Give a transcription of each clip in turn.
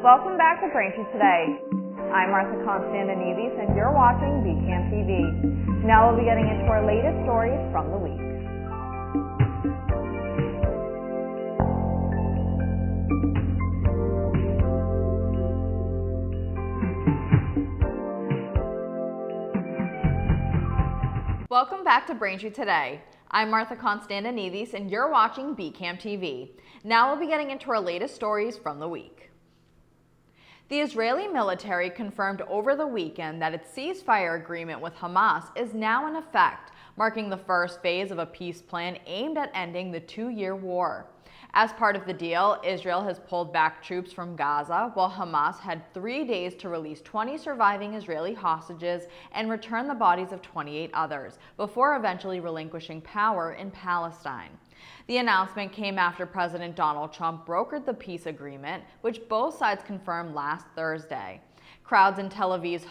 Welcome back to Braintree Today. I'm Martha Konstandinidis and you're watching BCAM TV. Now we'll be getting into our latest stories from the week. Welcome back to Braintree Today. I'm Martha Konstandinidis and you're watching BCAM TV. Now we'll be getting into our latest stories from the week. The Israeli military confirmed over the weekend that its ceasefire agreement with Hamas is now in effect, marking the first phase of a peace plan aimed at ending the two-year war. As part of the deal, Israel has pulled back troops from Gaza, while Hamas had 3 days to release 20 surviving Israeli hostages and return the bodies of 28 others, before eventually relinquishing power in Palestine. The announcement came after President Donald Trump brokered the peace agreement, which both sides confirmed last Thursday. Crowds in Tel Aviv's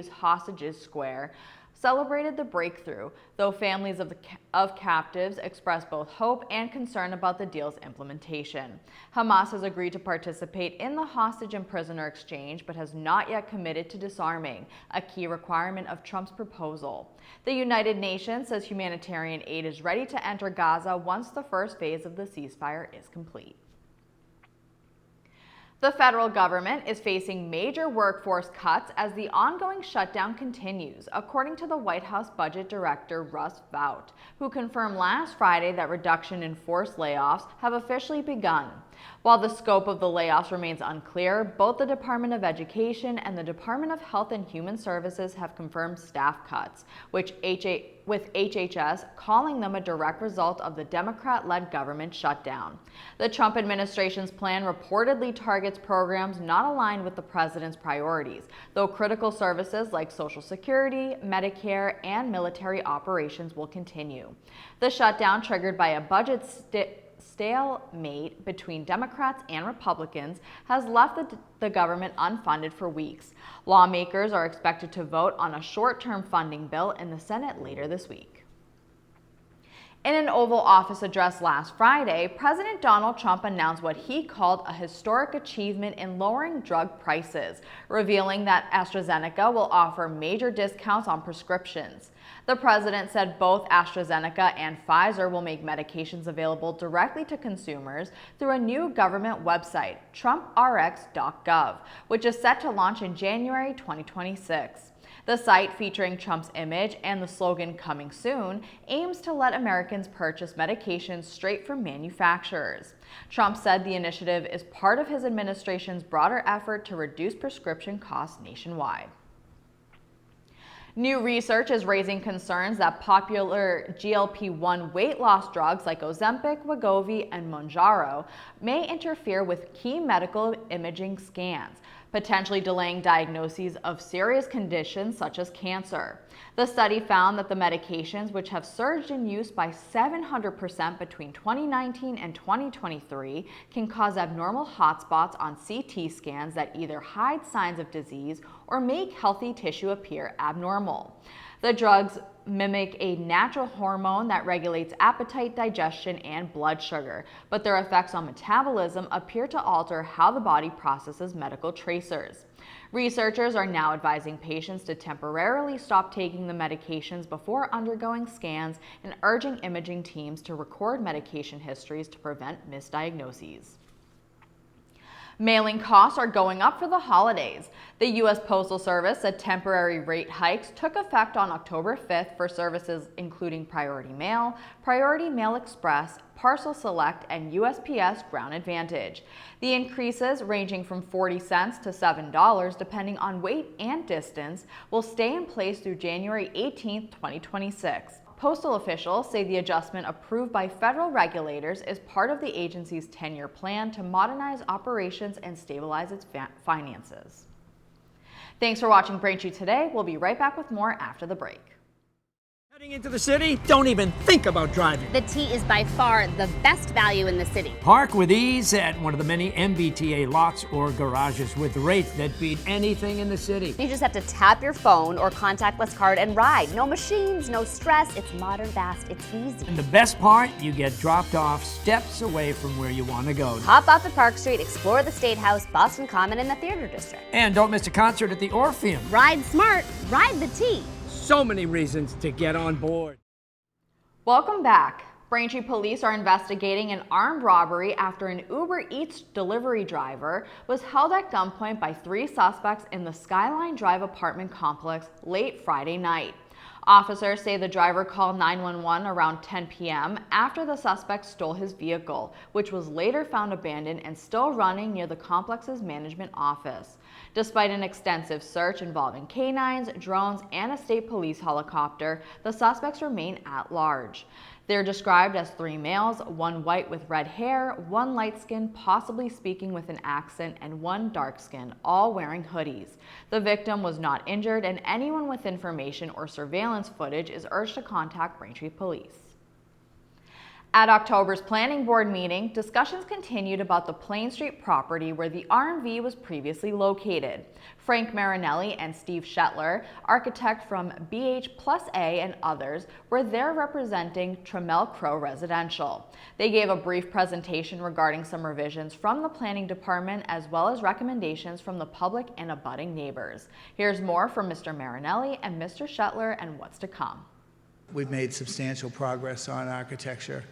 Hostages Square celebrated the breakthrough, though families of captives expressed both hope and concern about the deal's implementation. Hamas has agreed to participate in the hostage and prisoner exchange, but has not yet committed to disarming, a key requirement of Trump's proposal. The United Nations says humanitarian aid is ready to enter Gaza once the first phase of the ceasefire is complete. The federal government is facing major workforce cuts as the ongoing shutdown continues, according to the White House Budget Director Russ Vought, who confirmed last Friday that reduction in forced layoffs have officially begun. While the scope of the layoffs remains unclear, both the Department of Education and the Department of Health and Human Services have confirmed staff cuts, with HHS calling them a direct result of the Democrat-led government shutdown. The Trump administration's plan reportedly targets programs not aligned with the president's priorities, though critical services like Social Security, Medicare, and military operations will continue. The shutdown, triggered by a budget stalemate between Democrats and Republicans, has left the government unfunded for weeks. Lawmakers are expected to vote on a short-term funding bill in the Senate later this week. In an Oval Office address last Friday, President Donald Trump announced what he called a historic achievement in lowering drug prices, revealing that AstraZeneca will offer major discounts on prescriptions. The president said both AstraZeneca and Pfizer will make medications available directly to consumers through a new government website, TrumpRx.gov, which is set to launch in January 2026. The site, featuring Trump's image and the slogan "Coming Soon," aims to let Americans purchase medications straight from manufacturers. Trump said the initiative is part of his administration's broader effort to reduce prescription costs nationwide. New research is raising concerns that popular GLP-1 weight loss drugs like Ozempic, Wegovy, and Mounjaro may interfere with key medical imaging scans, potentially delaying diagnoses of serious conditions such as cancer. The study found that the medications, which have surged in use by 700% between 2019 and 2023, can cause abnormal hotspots on CT scans that either hide signs of disease or make healthy tissue appear abnormal. The drugs mimic a natural hormone that regulates appetite, digestion, and blood sugar, but their effects on metabolism appear to alter how the body processes medical tracers. Researchers are now advising patients to temporarily stop taking the medications before undergoing scans and urging imaging teams to record medication histories to prevent misdiagnoses. Mailing costs are going up for the holidays. The U.S. Postal Service said temporary rate hikes took effect on October 5th for services including Priority Mail Express, Parcel Select, and USPS Ground Advantage. The increases, ranging from 40 cents to $7 depending on weight and distance, will stay in place through January 18, 2026. Postal officials say the adjustment, approved by federal regulators, is part of the agency's 10-year plan to modernize operations and stabilize its finances. Thanks for watching Braintree Today. We'll be right back with more after the break. Heading into the city? Don't even think about driving. The T is by far the best value in the city. Park with ease at one of the many MBTA lots or garages with rates that beat anything in the city. You just have to tap your phone or contactless card and ride. No machines, no stress. It's modern, fast, it's easy. And the best part, you get dropped off steps away from where you want to go. Hop off at Park Street, explore the State House, Boston Common, and the Theater District. And don't miss a concert at the Orpheum. Ride smart, ride the T. So many reasons to get on board. Welcome back. Braintree police are investigating an armed robbery after an Uber Eats delivery driver was held at gunpoint by 3 suspects in the Skyline Drive apartment complex late Friday night. Officers say the driver called 911 around 10 p.m. after the suspect stole his vehicle, which was later found abandoned and still running near the complex's management office. Despite an extensive search involving canines, drones, and a state police helicopter, the suspects remain at large. They're described as 3 males, 1 white with red hair, 1 light-skinned, possibly speaking with an accent, and 1 dark-skinned, all wearing hoodies. The victim was not injured, and anyone with information or surveillance footage is urged to contact Braintree Police. At October's Planning Board meeting, discussions continued about the Plain Street property where the RMV was previously located. Frank Marinelli and Steve Shetler, architect from BH+A and others, were there representing Trammell Crow Residential. They gave a brief presentation regarding some revisions from the Planning Department as well as recommendations from the public and abutting neighbors. Here's more from Mr. Marinelli and Mr. Shetler and what's to come. We've made substantial progress on architecture.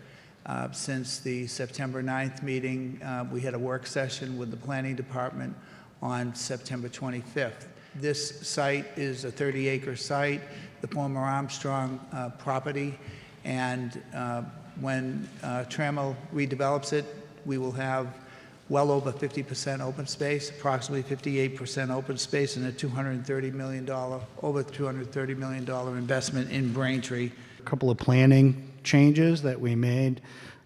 Since the September 9th meeting, we had a work session with the Planning Department on September 25th. This site is a 30-acre site, the former Armstrong property, and when Trammell redevelops it, we will have well over 50% open space, approximately 58% open space, and a $230 million, over $230 million investment in Braintree. A couple of planning changes that we made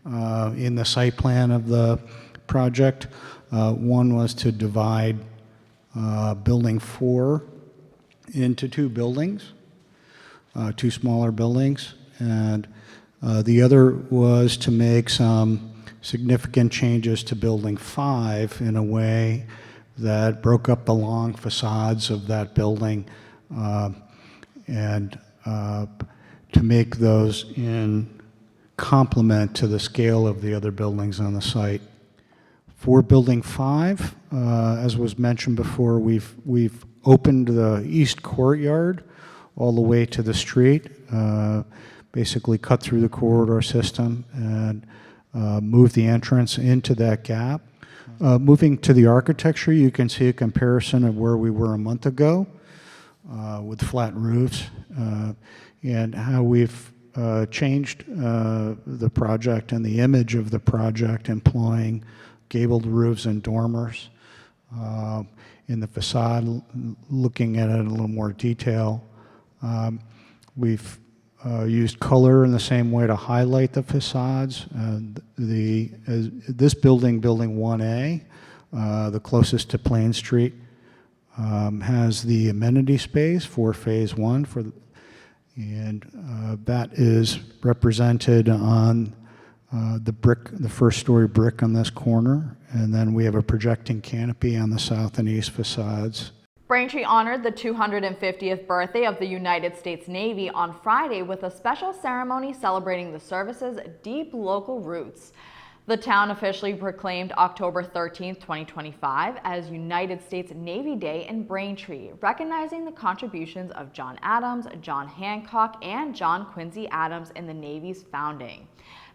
in the site plan of the project. One was to divide Building 4 into 2 buildings, 2 smaller buildings, and the other was to make some significant changes to Building 5 in a way that broke up the long facades of that building and to make those in complement to the scale of the other buildings on the site. For Building 5, as was mentioned before, we've opened the east courtyard all the way to the street, basically cut through the corridor system and moved the entrance into that gap. Moving to the architecture, you can see a comparison of where we were a month ago with flat roofs and how we've changed the project and the image of the project, employing gabled roofs and dormers in the facade, looking at it in a little more detail. We've used color in the same way to highlight the facades. This building, Building 1A, the closest to Plain Street, has the amenity space for Phase 1, and that is represented on the first story brick on this corner, and then we have a projecting canopy on the south and east facades. Braintree honored the 250th birthday of the United States Navy on Friday with a special ceremony celebrating the service's deep local roots. The town officially proclaimed October 13, 2025 as United States Navy Day in Braintree, recognizing the contributions of John Adams, John Hancock, and John Quincy Adams in the Navy's founding.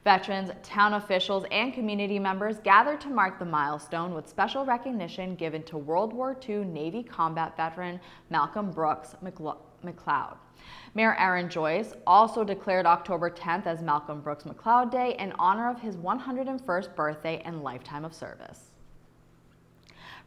Veterans, town officials, and community members gathered to mark the milestone with special recognition given to World War II Navy combat veteran Malcolm Brooks McLeod. Mayor Aaron Joyce also declared October 10th as Malcolm Brooks McLeod Day in honor of his 101st birthday and lifetime of service.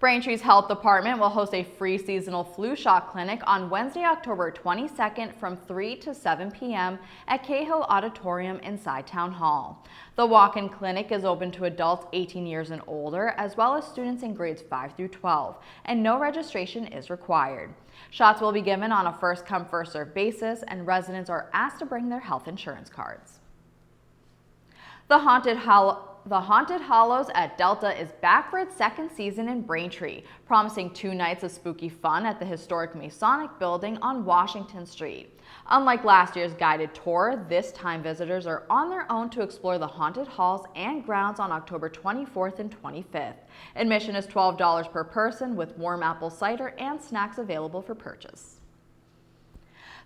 Braintree's Health Department will host a free seasonal flu shot clinic on Wednesday, October 22nd from 3 to 7 p.m. at Cahill Auditorium inside Town Hall. The walk-in clinic is open to adults 18 years and older, as well as students in grades 5 through 12, and no registration is required. Shots will be given on a first-come, first-served basis, and residents are asked to bring their health insurance cards. The Haunted Hollows at Delta is back for its second season in Braintree, promising 2 nights of spooky fun at the historic Masonic building on Washington Street. Unlike last year's guided tour, this time visitors are on their own to explore the haunted halls and grounds on October 24th and 25th. Admission is $12 per person, with warm apple cider and snacks available for purchase.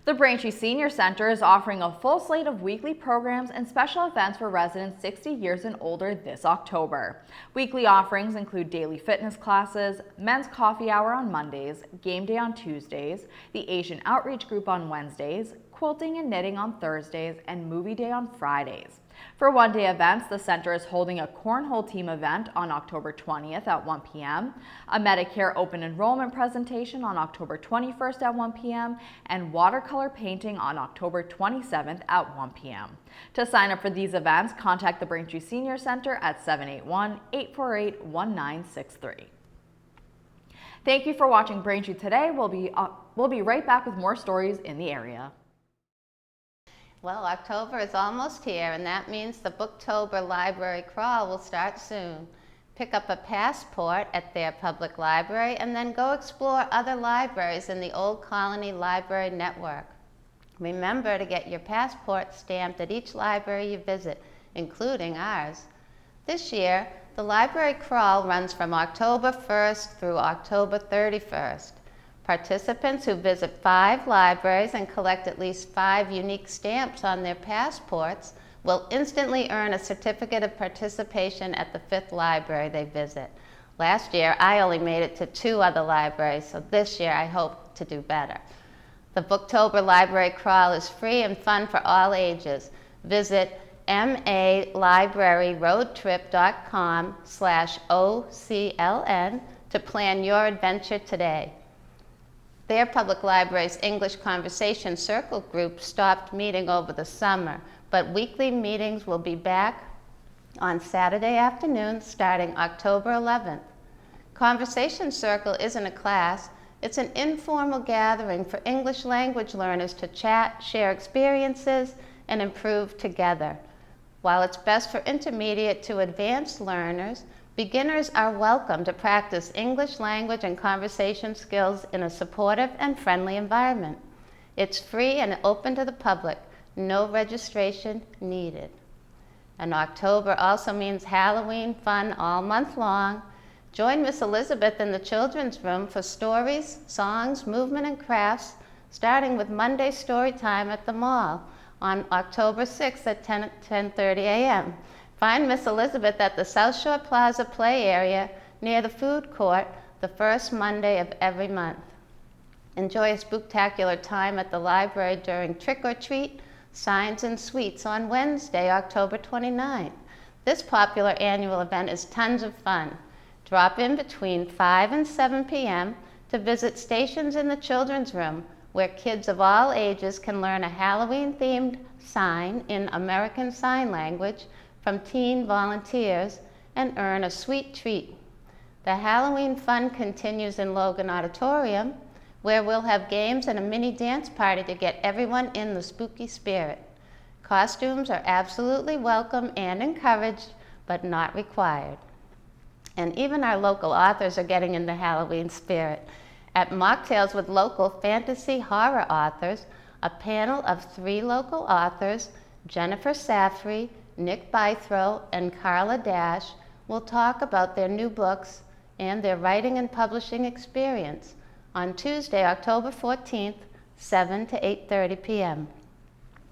The Braintree Senior Center is offering a full slate of weekly programs and special events for residents 60 years and older this October. Weekly offerings include daily fitness classes, men's coffee hour on Mondays, game day on Tuesdays, the Asian Outreach Group on Wednesdays, quilting and knitting on Thursdays, and movie day on Fridays. For one-day events, the center is holding a cornhole team event on October 20th at 1 p.m., a Medicare open enrollment presentation on October 21st at 1 p.m., and watercolor painting on October 27th at 1 p.m. To sign up for these events, contact the Braintree Senior Center at 781-848-1963. Thank you for watching Braintree Today. We'll be right back with more stories in the area. Well, October is almost here, and that means the Booktober Library Crawl will start soon. Pick up a passport at their public library and then go explore other libraries in the Old Colony Library Network. Remember to get your passport stamped at each library you visit, including ours. This year, the Library Crawl runs from October 1st through October 31st. Participants who visit 5 libraries and collect at least 5 unique stamps on their passports will instantly earn a certificate of participation at the 5th library they visit. Last year, I only made it to 2 other libraries, so this year I hope to do better. The Booktober Library Crawl is free and fun for all ages. Visit malibraryroadtrip.com/OCLN to plan your adventure today. Their public library's English Conversation Circle group stopped meeting over the summer, but weekly meetings will be back on Saturday afternoons starting October 11th. Conversation Circle isn't a class, it's an informal gathering for English language learners to chat, share experiences, and improve together. While it's best for intermediate to advanced learners, beginners are welcome to practice English language and conversation skills in a supportive and friendly environment. It's free and open to the public, no registration needed. And October also means Halloween fun all month long. Join Miss Elizabeth in the children's room for stories, songs, movement, and crafts, starting with Monday story time at the mall on October 6th at 10:30 a.m. Find Miss Elizabeth at the South Shore Plaza play area near the food court the first Monday of every month. Enjoy a spooktacular time at the library during Trick or Treat, Signs and Sweets on Wednesday, October 29th. This popular annual event is tons of fun. Drop in between 5 and 7 p.m. to visit stations in the children's room where kids of all ages can learn a Halloween-themed sign in American Sign Language from teen volunteers and earn a sweet treat. The Halloween fun continues in Logan Auditorium, where we'll have games and a mini dance party to get everyone in the spooky spirit. Costumes are absolutely welcome and encouraged, but not required. And even our local authors are getting in the Halloween spirit. At Mocktails with local fantasy horror authors, a panel of 3 local authors, Jennifer Safrey, Nick Bythrow, and Carla Dash, will talk about their new books and their writing and publishing experience on Tuesday, October 14th, 7 to 8:30 p.m.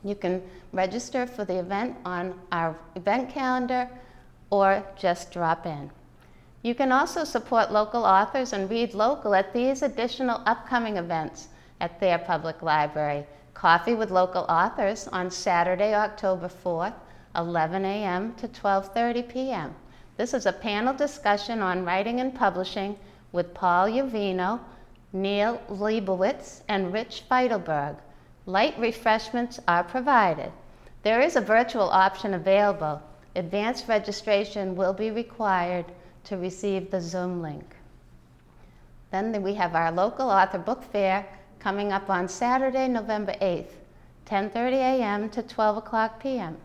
You can register for the event on our event calendar or just drop in. You can also support local authors and read local at these additional upcoming events at their public library. Coffee with Local Authors on Saturday, October 4th, 11 a.m. to 12:30 p.m. This is a panel discussion on writing and publishing with Paul Uvino, Neil Leibowitz, and Rich Feidelberg. Light refreshments are provided. There is a virtual option available. Advanced registration will be required to receive the Zoom link. Then we have our local author book fair coming up on Saturday, November 8th, 10:30 a.m. to 12 o'clock p.m.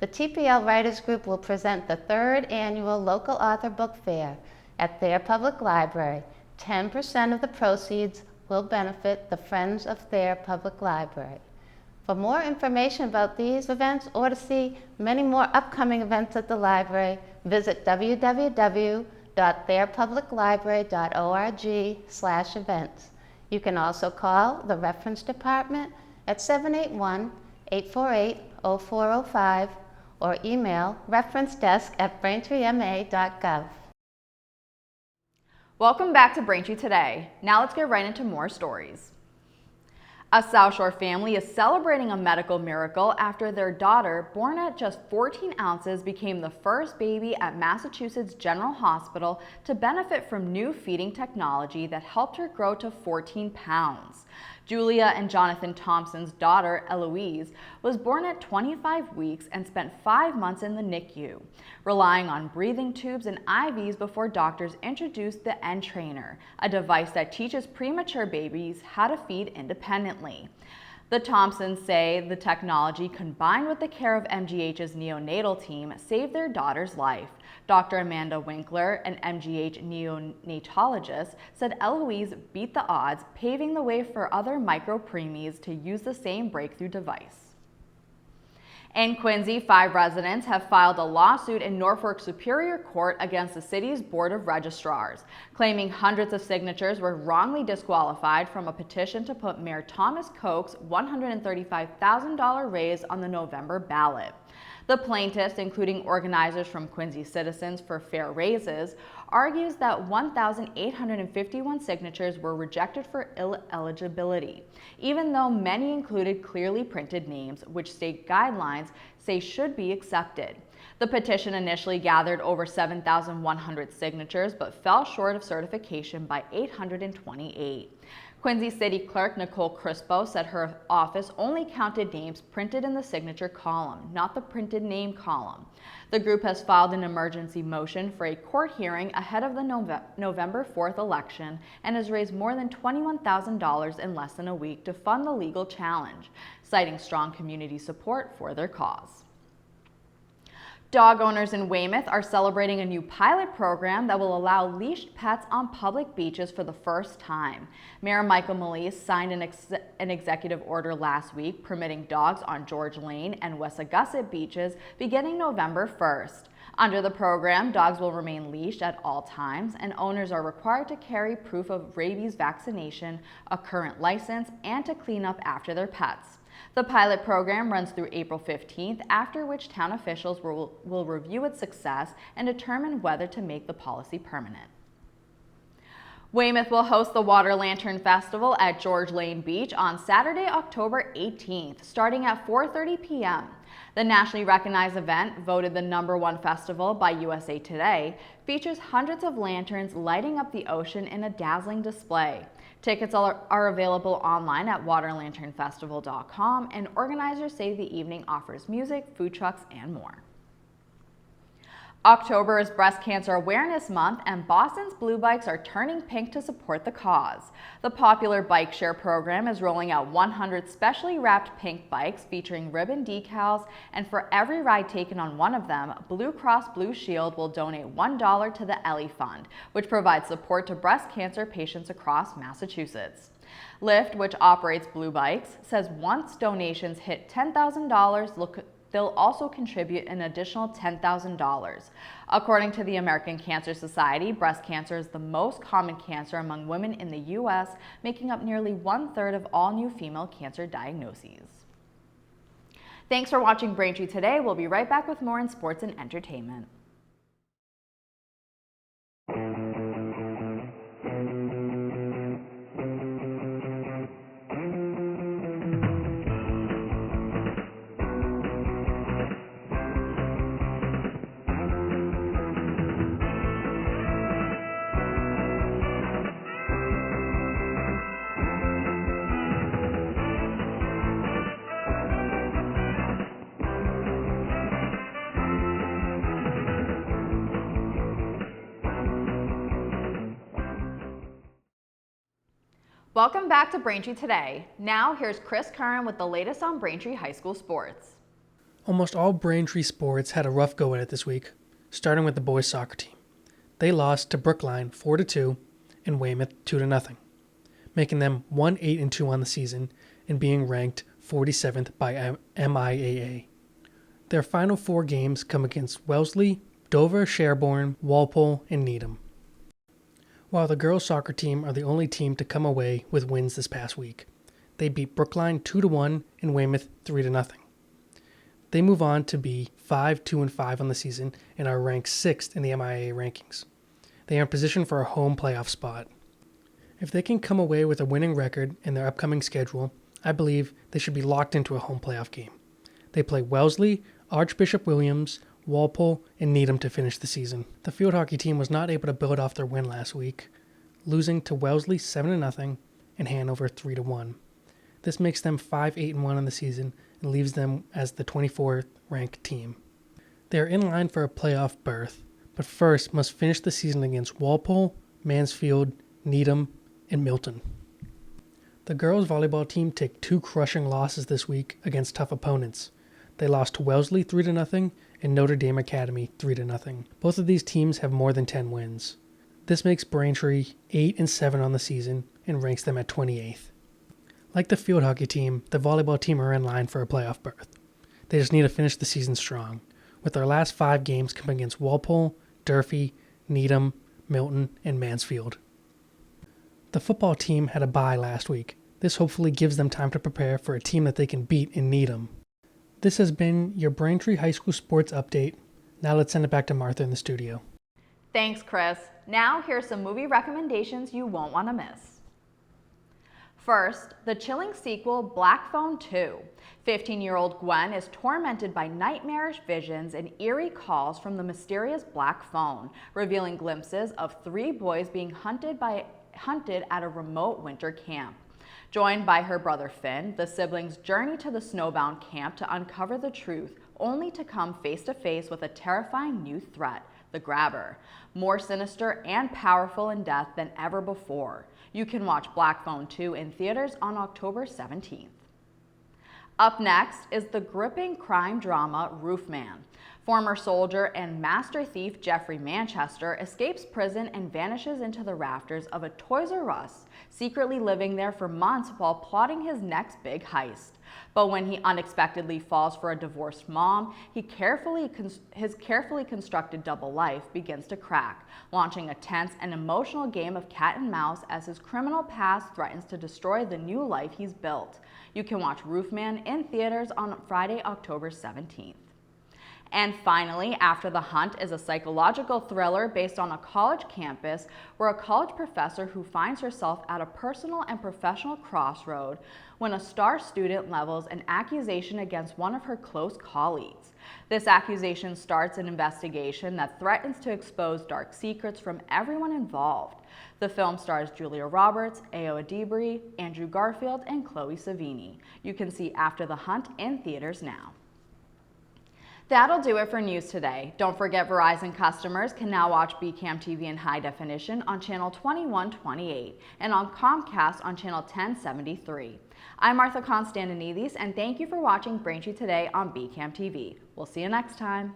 The TPL Writers Group will present the 3rd annual local author book fair at their public library. 10% of the proceeds will benefit the Friends of Thayer Public Library. For more information about these events or to see many more upcoming events at the library, visit www.thayerpubliclibrary.org/events. You can also call the reference department at 781-848-0405 or email referencedesk@braintreema.gov. Welcome back to Braintree Today. Now let's get right into more stories. A South Shore family is celebrating a medical miracle after their daughter, born at just 14 ounces, became the first baby at Massachusetts General Hospital to benefit from new feeding technology that helped her grow to 14 pounds. Julia and Jonathan Thompson's daughter, Eloise, was born at 25 weeks and spent 5 months in the NICU, relying on breathing tubes and IVs before doctors introduced the N-Trainer, a device that teaches premature babies how to feed independently. The Thompsons say the technology, combined with the care of MGH's neonatal team, saved their daughter's life. Dr. Amanda Winkler, an MGH neonatologist, said Eloise beat the odds, paving the way for other micro-preemies to use the same breakthrough device. In Quincy, 5 residents have filed a lawsuit in Norfolk Superior Court against the city's Board of Registrars, claiming hundreds of signatures were wrongly disqualified from a petition to put Mayor Thomas Koch's $135,000 raise on the November ballot. The plaintiffs, including organizers from Quincy Citizens for Fair Raises, argues that 1,851 signatures were rejected for ineligibility, even though many included clearly printed names, which state guidelines say should be accepted. The petition initially gathered over 7,100 signatures, but fell short of certification by 828. Quincy City Clerk Nicole Crispo said her office only counted names printed in the signature column, not the printed name column. The group has filed an emergency motion for a court hearing ahead of the November 4th election and has raised more than $21,000 in less than a week to fund the legal challenge, citing strong community support for their cause. Dog owners in Weymouth are celebrating a new pilot program that will allow leashed pets on public beaches for the first time. Mayor Michael Melise signed an executive order last week permitting dogs on George Lane and Wessagusset beaches beginning November 1st. Under the program, dogs will remain leashed at all times, and owners are required to carry proof of rabies vaccination, a current license, and to clean up after their pets. The pilot program runs through April 15th, after which town officials will review its success and determine whether to make the policy permanent. Weymouth will host the Water Lantern Festival at George Lane Beach on Saturday, October 18th, starting at 4:30 p.m. The nationally recognized event, voted the #1 festival by USA Today, features hundreds of lanterns lighting up the ocean in a dazzling display. Tickets are available online at waterlanternfestival.com, and organizers say the evening offers music, food trucks, and more. October is Breast Cancer Awareness Month, and Boston's Blue Bikes are turning pink to support the cause. The popular bike share program is rolling out 100 specially wrapped pink bikes featuring ribbon decals, and for every ride taken on one of them, Blue Cross Blue Shield will donate $1 to the Ellie Fund, which provides support to breast cancer patients across Massachusetts. Lyft, which operates Blue Bikes, says once donations hit $10,000, they'll also contribute an additional $10,000. According to the American Cancer Society, breast cancer is the most common cancer among women in the U.S., making up nearly 1/3 of all new female cancer diagnoses. Thanks for watching Braintree Today. We'll be right back with more in sports and entertainment. Welcome back to Braintree Today. Now here's Chris Curran with the latest on Braintree High School sports. Almost all Braintree sports had a rough go at it this week, starting with the boys soccer team. They lost to Brookline 4-2 and Weymouth 2-0, making them 1-8-2 on the season and being ranked 47th by MIAA. Their final 4 games come against Wellesley, Dover, Sherborne, Walpole, and Needham. While the girls soccer team are the only team to come away with wins this past week. They beat Brookline 2-1 and Weymouth 3-0. They move on to be 5-2-5 on the season and are ranked 6th in the MIAA rankings. They are in position for a home playoff spot. If they can come away with a winning record in their upcoming schedule, I believe they should be locked into a home playoff game. They play Wellesley, Archbishop Williams, Walpole, and Needham to finish the season. The field hockey team was not able to build off their win last week, losing to Wellesley 7-0 and Hanover 3-1. This makes them 5-8-1 on the season and leaves them as the 24th ranked team. They are in line for a playoff berth, but first must finish the season against Walpole, Mansfield, Needham, and Milton. The girls volleyball team take 2 crushing losses this week against tough opponents. They lost to Wellesley 3-0 and Notre Dame Academy 3-0. Both of these teams have more than 10 wins. This makes Braintree 8-7 on the season and ranks them at 28th. Like the field hockey team, the volleyball team are in line for a playoff berth. They just need to finish the season strong, with their last 5 games coming against Walpole, Durfee, Needham, Milton, and Mansfield. The football team had a bye last week. This hopefully gives them time to prepare for a team that they can beat in Needham. This has been your Braintree High School Sports Update. Now let's send it back to Martha in the studio. Thanks, Chris. Now here's some movie recommendations you won't want to miss. First, the chilling sequel Black Phone 2. 15-year-old Gwen is tormented by nightmarish visions and eerie calls from the mysterious Black Phone, revealing glimpses of 3 boys being hunted at a remote winter camp. Joined by her brother Finn, the siblings journey to the snowbound camp to uncover the truth, only to come face to face with a terrifying new threat, the Grabber, more sinister and powerful in death than ever before. You can watch Black Phone 2 in theaters on October 17th. Up next is the gripping crime drama Roofman. Former soldier and master thief Jeffrey Manchester escapes prison and vanishes into the rafters of a Toys R Us, secretly living there for months while plotting his next big heist. But when he unexpectedly falls for a divorced mom, his carefully constructed double life begins to crack, launching a tense and emotional game of cat and mouse as his criminal past threatens to destroy the new life he's built. You can watch Roofman in theaters on Friday, October 17th. And finally, After the Hunt is a psychological thriller based on a college campus where a college professor who finds herself at a personal and professional crossroad when a star student levels an accusation against one of her close colleagues. This accusation starts an investigation that threatens to expose dark secrets from everyone involved. The film stars Julia Roberts, Ayo Edebiri, Andrew Garfield, and Chloe Savini. You can see After the Hunt in theaters now. That'll do it for news today. Don't forget Verizon customers can now watch BCAM TV in high definition on channel 2128 and on Comcast on channel 1073. I'm Martha Konstandinidis and thank you for watching Braintree Today on BCAM TV. We'll see you next time.